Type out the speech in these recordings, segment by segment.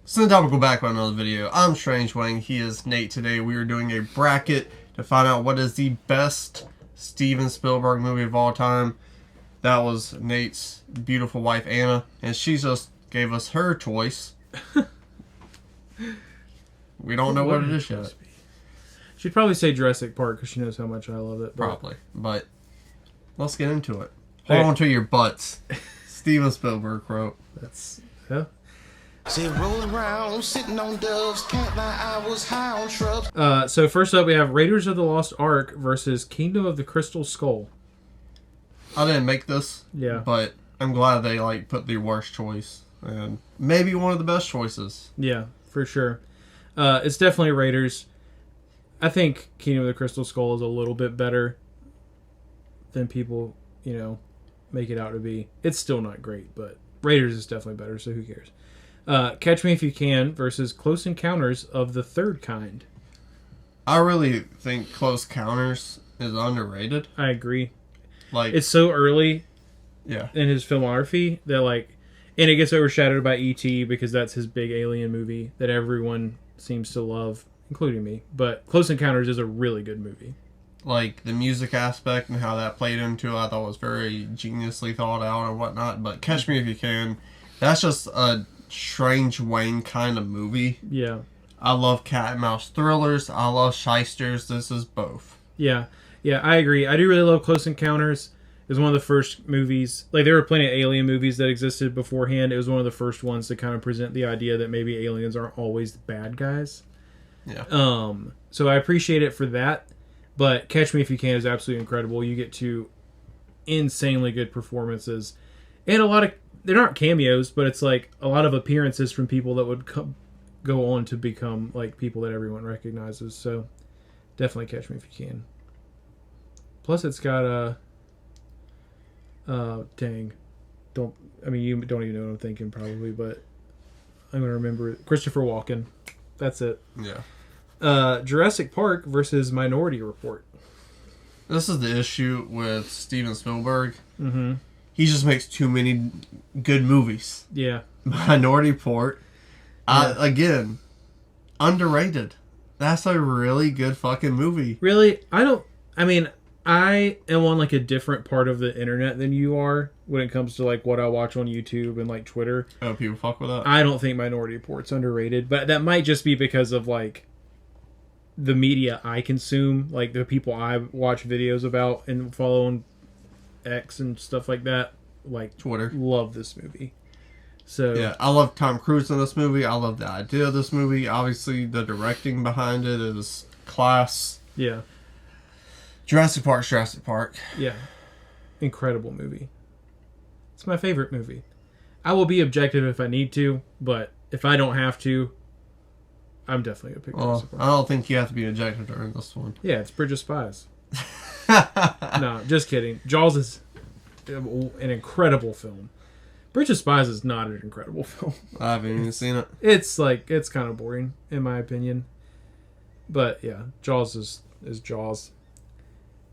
Since I will go back on another video, I'm Strange Wang, he is Nate. Today we are doing a bracket to find out what is the best Steven Spielberg movie of all time. That was Nate's beautiful wife Anna, and she just gave us her choice. We don't know what it is yet. She'd probably say Jurassic Park because she knows how much I love it. Probably, but let's get into it. Hold on to your butts. Steven Spielberg wrote. That's, yeah. Say rolling around, sitting on doves, can't lie, I was high on shrubs. So first up we have Raiders of the Lost Ark versus Kingdom of the Crystal Skull. I didn't make this, but I'm glad they put the worst choice and maybe one of the best choices. Yeah, for sure. It's definitely Raiders. I think Kingdom of the Crystal Skull is a little bit better than people, make it out to be. It's still not great, but Raiders is definitely better, so who cares? Catch Me If You Can versus Close Encounters of the Third Kind. I really think Close Encounters is underrated. I agree. It's so early in his filmography that and it gets overshadowed by E.T. because that's his big alien movie that everyone seems to love, including me. But Close Encounters is a really good movie. The music aspect and how that played into it, I thought was very geniusly thought out and whatnot. But Catch Me If You Can, that's just a Strange Wang kind of movie. Yeah. I love cat and mouse thrillers. I love shysters. This is both. Yeah. Yeah, I agree. I do really love Close Encounters. It was one of the first movies. There were plenty of alien movies that existed beforehand. It was one of the first ones to kind of present the idea that maybe aliens aren't always the bad guys. Yeah. So I appreciate it for that. But Catch Me If You Can is absolutely incredible. You get two insanely good performances. And they're not cameos, but it's a lot of appearances from people that would go on to become people that everyone recognizes. So definitely Catch Me If You Can. Plus, it's got you don't even know what I'm thinking probably, but I'm gonna remember it. Christopher Walken. That's it. Yeah. Jurassic Park versus Minority Report. This is the issue with Steven Spielberg. Mm-hmm. He just makes too many good movies. Yeah. Minority Report, again, underrated. That's a really good fucking movie. Really? I am on a different part of the internet than you are when it comes to what I watch on YouTube and Twitter. Oh, people fuck with that? I don't think Minority Report's underrated, but that might just be because of the media I consume, the people I watch videos about and follow on X and stuff like that. Twitter. Love this movie. So yeah, I love Tom Cruise in this movie. I love the idea of this movie. Obviously, the directing behind it is class. Yeah. Jurassic Park. Yeah. Incredible movie. It's my favorite movie. I will be objective if I need to, but if I don't have to, I'm definitely going to pick Jurassic Park. I don't think you have to be objective during this one. Yeah, it's Bridge of Spies. No, just kidding. Jaws is an incredible film. Bridge of Spies is not an incredible film. I haven't even seen it. It's it's kind of boring, in my opinion. But yeah, Jaws is Jaws.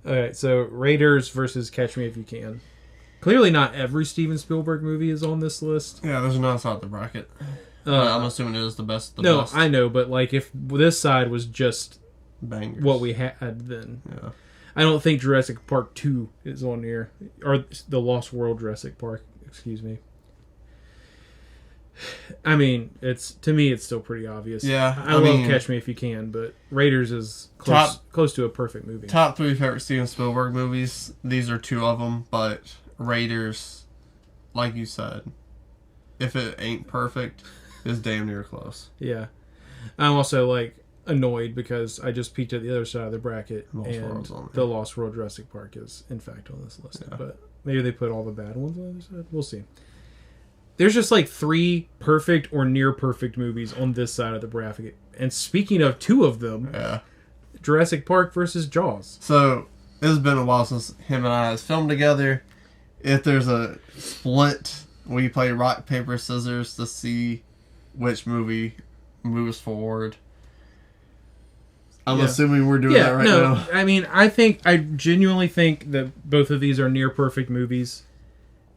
Alright, so Raiders versus Catch Me If You Can. Clearly not every Steven Spielberg movie is on this list. Yeah, there's not outside the bracket. I'm assuming it is the best. No, best. I know, but if this side was just bangers, what we had then. Yeah. I don't think Jurassic Park 2 is on here. Or the Lost World Jurassic Park, excuse me. To me, it's still pretty obvious. Yeah, I love Catch Me If You Can, but Raiders is close to a perfect movie. Top 3 favorite Steven Spielberg movies. These are 2 of them, but Raiders, like you said, if it ain't perfect, is damn near close. Yeah. I'm also, annoyed because I just peeked at the other side of the bracket, and the Lost World Jurassic Park is, in fact, on this list. Yeah. But maybe they put all the bad ones on the other side. We'll see. There's just 3 perfect or near perfect movies on this side of the bracket. And speaking of 2 of them, Jurassic Park versus Jaws. So, it has been a while since him and I has filmed together. If there's a split, we play rock, paper, scissors to see which movie moves forward. I'm assuming we're doing that right now. I genuinely think that both of these are near perfect movies.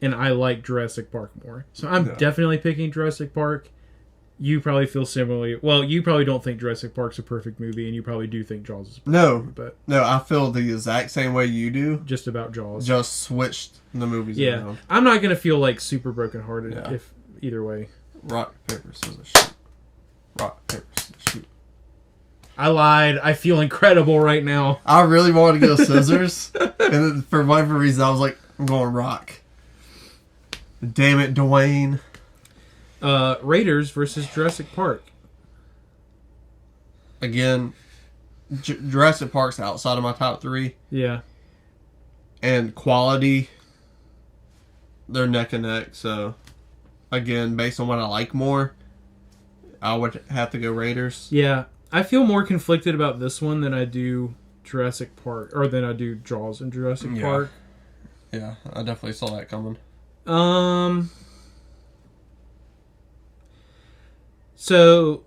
And I like Jurassic Park more. So I'm definitely picking Jurassic Park. You probably feel similarly. Well, you probably don't think Jurassic Park's a perfect movie, and you probably do think Jaws is a perfect movie, but no, I feel the exact same way you do. Just about Jaws. Just switched the movies around. I'm not going to feel like super brokenhearted if either way. Rock, paper, scissors, shoot. Rock, paper, scissors, shoot. I lied. I feel incredible right now. I really wanted to go scissors, and then for whatever reason, I was like, I'm going rock. Damn it, Dwayne. Raiders versus Jurassic Park. Again, Jurassic Park's outside of my top 3. Yeah. And quality, they're neck and neck. So, again, based on what I like more, I would have to go Raiders. Yeah. I feel more conflicted about this one than I do Jurassic Park, or than I do Jaws and Jurassic Park. Yeah, I definitely saw that coming. So,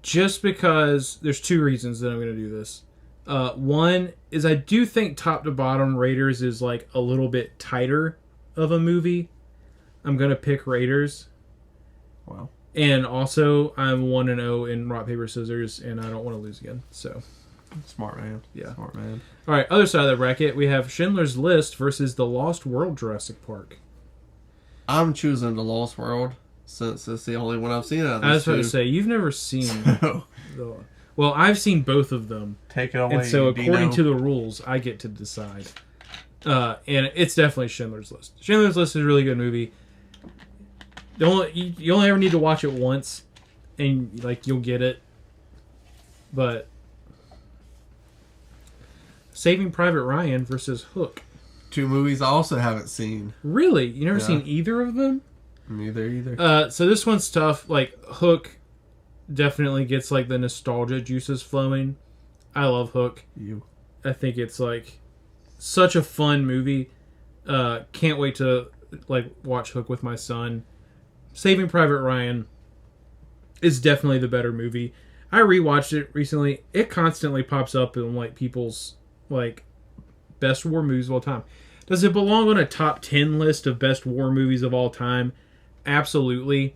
just because there's 2 reasons that I'm going to do this. One is I do think top to bottom Raiders is like a little bit tighter of a movie. I'm going to pick Raiders. Wow. And also, I'm 1-0 in rock, paper, scissors, and I don't want to lose again. So, smart man. Yeah. Smart man. All right, other side of the bracket, we have Schindler's List versus The Lost World Jurassic Park. I'm choosing The Lost World, since it's the only one I've seen out of these I was about to two. say, you've never seen... Well, I've seen both of them. Take it away, and so according Dino. to the rules, I get to decide. And it's definitely Schindler's List. Schindler's List is a really good movie. You only ever need to watch it once, and like you'll get it. But Saving Private Ryan versus Hook. 2 movies I also haven't seen. Really? You never seen either of them? Neither either. So this one's tough. Like Hook definitely gets like the nostalgia juices flowing. I love Hook. I think it's like such a fun movie. Can't wait to like watch Hook with my son. Saving Private Ryan is definitely the better movie. I rewatched it recently. It constantly pops up in like people's like best war movies of all time. Does it belong on a top 10 list of best war movies of all time? Absolutely.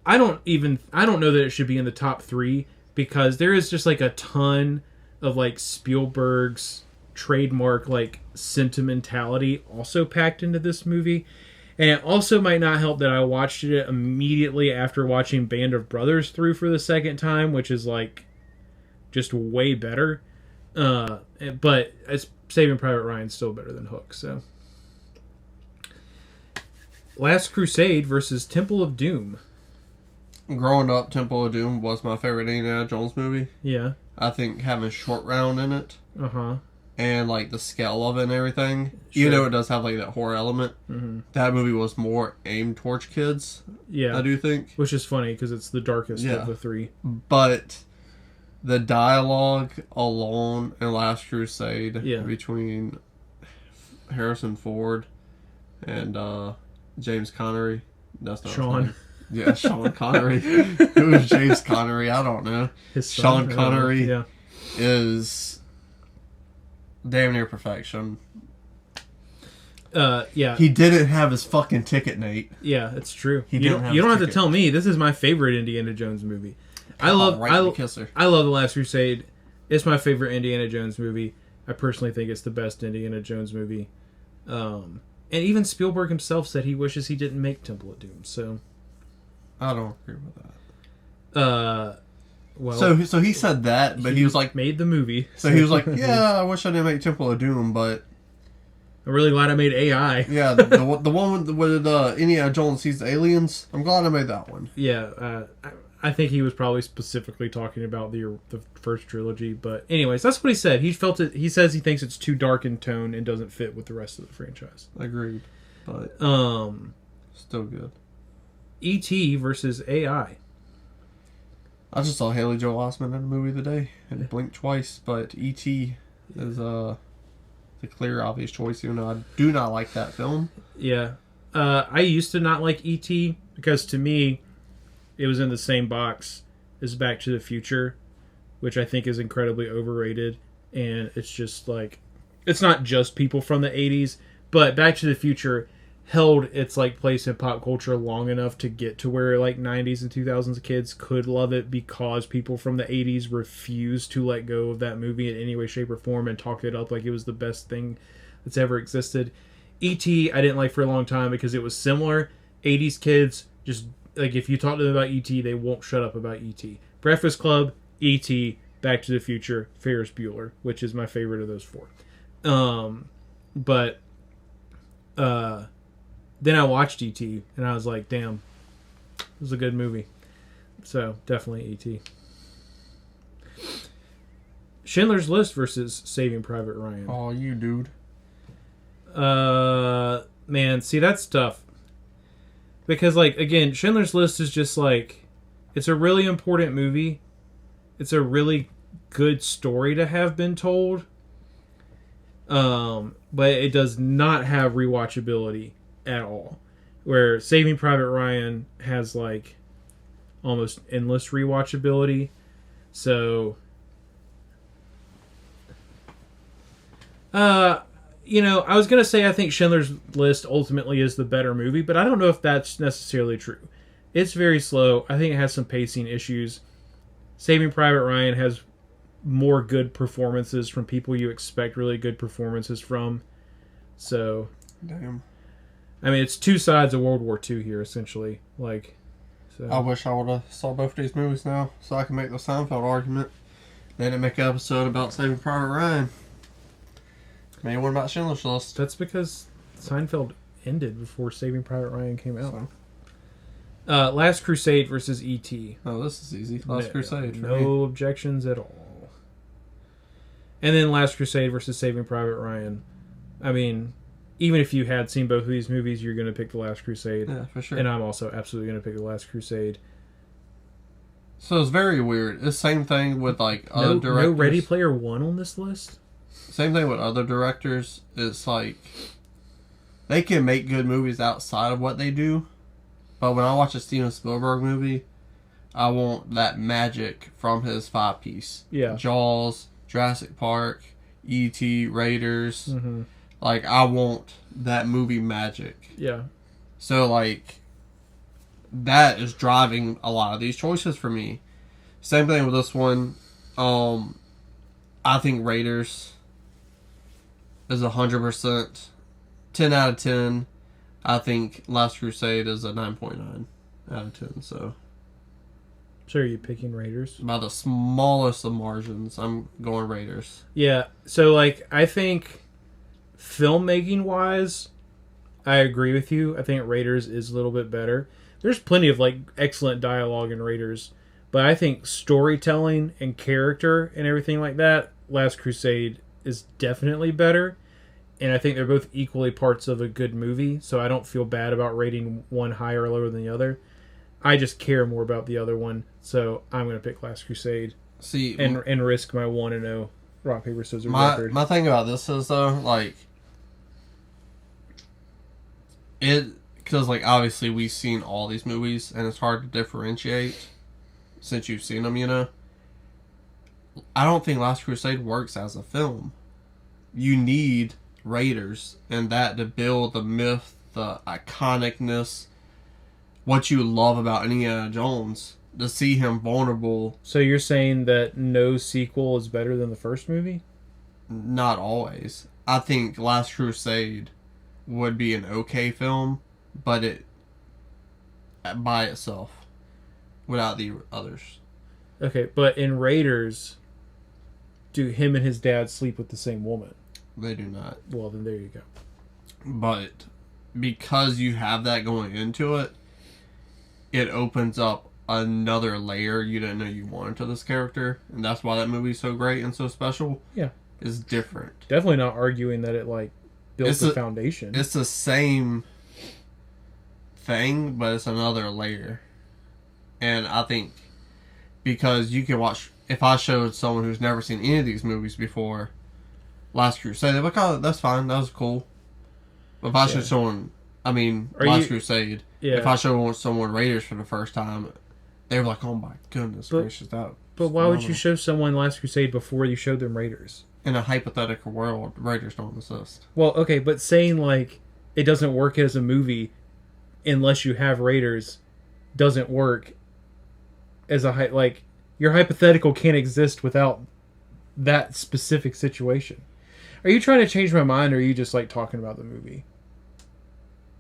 I don't know that it should be in the top 3 because there is just like a ton of like Spielberg's trademark like sentimentality also packed into this movie. And it also might not help that I watched it immediately after watching Band of Brothers through for the second time, which is like just way better. But it's Saving Private Ryan's still better than Hook. So, Last Crusade versus Temple of Doom. Growing up, Temple of Doom was my favorite Indiana Jones movie. Yeah. I think having Short Round in it. Uh-huh. And like the scale of it and everything, Sure. even though it does have like that horror element, Mm-hmm. that movie was more aimed towards kids. Yeah, I do think, which is funny because it's the darkest of the 3. But the dialogue alone in Last Crusade between Harrison Ford and James Connery, that's not Sean. funny. Yeah, Sean Connery. Who is James Connery? I don't know. His son, Sean Connery is damn near perfection. Yeah. He didn't have his fucking ticket, Nate. Yeah, it's true. You don't have to tell me. This is my favorite Indiana Jones movie. I love The Last Crusade. It's my favorite Indiana Jones movie. I personally think it's the best Indiana Jones movie. And even Spielberg himself said he wishes he didn't make Temple of Doom. So I don't agree with that. Well, so he said that, but he was like, made the movie. So he was like, yeah, I wish I didn't make Temple of Doom, but I'm really glad I made AI. Yeah, the one with Indiana Jones sees the aliens. I'm glad I made that one. Yeah, I think he was probably specifically talking about the first trilogy, but anyways, that's what he said. He felt it. He says he thinks it's too dark in tone and doesn't fit with the rest of the franchise. Agreed, but still good. E.T. versus AI. I just saw Haley Joel Osment in a movie today and blinked twice, but E.T. is the clear, obvious choice, even though I do not like that film. Yeah. I used to not like E.T. because to me, it was in the same box as Back to the Future, which I think is incredibly overrated. And it's just like, it's not just people from the 80s, but Back to the Future held its like place in pop culture long enough to get to where like 90s and 2000s kids could love it because people from the 80s refused to let go of that movie in any way, shape, or form and talk it up like it was the best thing that's ever existed. E.T. I didn't like for a long time because it was similar. 80s kids just like if you talk to them about E.T. they won't shut up about E.T. Breakfast Club, E.T., Back to the Future, Ferris Bueller, which is my favorite of those four. Then I watched E.T. and I was like, damn, it was a good movie. So, definitely E.T. Schindler's List versus Saving Private Ryan. Oh, you dude. Man, see, that's tough. Because, like, again, Schindler's List is just like, it's a really important movie. It's a really good story to have been told. But it does not have rewatchability at all. Where Saving Private Ryan has like almost endless rewatchability. So I was gonna say I think Schindler's List ultimately is the better movie, but I don't know if that's necessarily true. It's very slow. I think it has some pacing issues. Saving Private Ryan has more good performances from people you expect really good performances from. So, damn. I mean, it's two sides of World War II here, essentially. Like, so. I wish I would have saw both these movies now, so I can make the Seinfeld argument. Then make an episode about Saving Private Ryan. Maybe one about Schindler's List. That's because Seinfeld ended before Saving Private Ryan came out. So. Last Crusade versus E.T. Oh, this is easy. Last Crusade. No objections at all. And then Last Crusade versus Saving Private Ryan. I mean, even if you had seen both of these movies, you're going to pick The Last Crusade. Yeah, for sure. And I'm also absolutely going to pick The Last Crusade. So it's very weird. It's the same thing with like other directors. No Ready Player One on this list? Same thing with other directors. It's like they can make good movies outside of what they do. But when I watch a Steven Spielberg movie, I want that magic from his 5-piece. Yeah. Jaws, Jurassic Park, E.T., Raiders. Mm-hmm. Like, I want that movie magic. Yeah. So, like, that is driving a lot of these choices for me. Same thing with this one. I think Raiders is 100%. 10 out of 10. I think Last Crusade is a 9.9 out of 10. So are you picking Raiders? by the smallest of margins, I'm going Raiders. Yeah. So, like, I think filmmaking-wise, I agree with you. I think Raiders is a little bit better. There's plenty of, like, excellent dialogue in Raiders. But I think storytelling and character and everything like that, Last Crusade is definitely better. And I think they're both equally parts of a good movie, so I don't feel bad about rating one higher or lower than the other. I just care more about the other one, so I'm going to pick Last Crusade. See, and risk my 1-0 rock, paper, scissors record. My thing about this is, though, like, because, like, obviously we've seen all these movies, and it's hard to differentiate since you've seen them, you know? I don't think Last Crusade works as a film. You need Raiders and that to build the myth, the iconicness, what you love about Indiana Jones, to see him vulnerable. So you're saying that no sequel is better than the first movie? Not always. I think Last Crusade would be an okay film, but it by itself, without the others. Okay, but in Raiders, do him and his dad sleep with the same woman? They do not. Well, then there you go. But because you have that going into it, it opens up another layer you didn't know you wanted to this character. And that's why that movie's so great and so special. Yeah. It's different. Definitely not arguing that it, like, built the foundation. It's the same thing, but it's another layer. And I think because you can watch... If I showed someone who's never seen any of these movies before Last Crusade, they're like, oh, that's fine, that was cool. But if I showed someone, Last Crusade, if I showed someone Raiders for the first time, they were like, oh my goodness gracious, that. But why would you show someone Last Crusade before you showed them Raiders? In a hypothetical world, Raiders don't exist. Well, okay, but saying, like, it doesn't work as a movie unless you have Raiders doesn't work as a like your hypothetical can't exist without that specific situation. Are you trying to change my mind, or are you just like talking about the movie?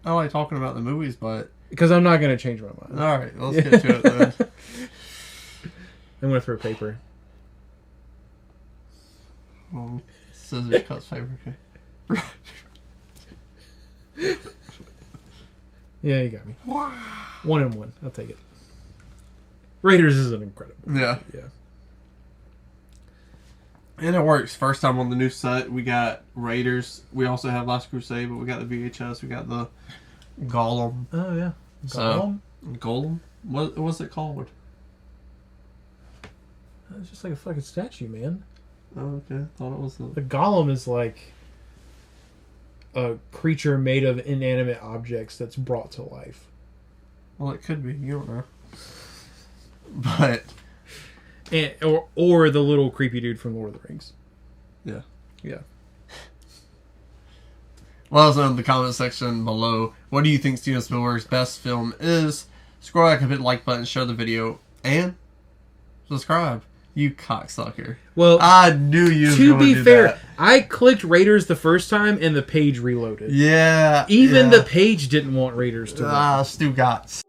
I like talking about the movies, but because I'm not going to change my mind. All right, let's get to it then. I'm going to throw paper. Scissors cuts paper. Okay. Yeah, you got me. 1-1. I'll take it. Raiders is an incredible. Yeah. Yeah. And it works. First time on the new set, we got Raiders. We also have Last Crusade, but we got the VHS. We got the Gollum. Oh, yeah. Gollum? Gollum? What's it called? It's just like a fucking statue, man. Oh, okay. Thought it was the Gollum is like a creature made of inanimate objects that's brought to life. Well, it could be. You don't know. But... And, or the little creepy dude from Lord of the Rings. Yeah. Yeah. Let us know in the comment section below. What do you think Steven Spielberg's best film is? Scroll back, hit the like button, share the video, and subscribe. You cocksucker. Well, I knew you. To be fair, that. I clicked Raiders the first time and the page reloaded. Yeah. Even the page didn't want Raiders to. Stu Gotts.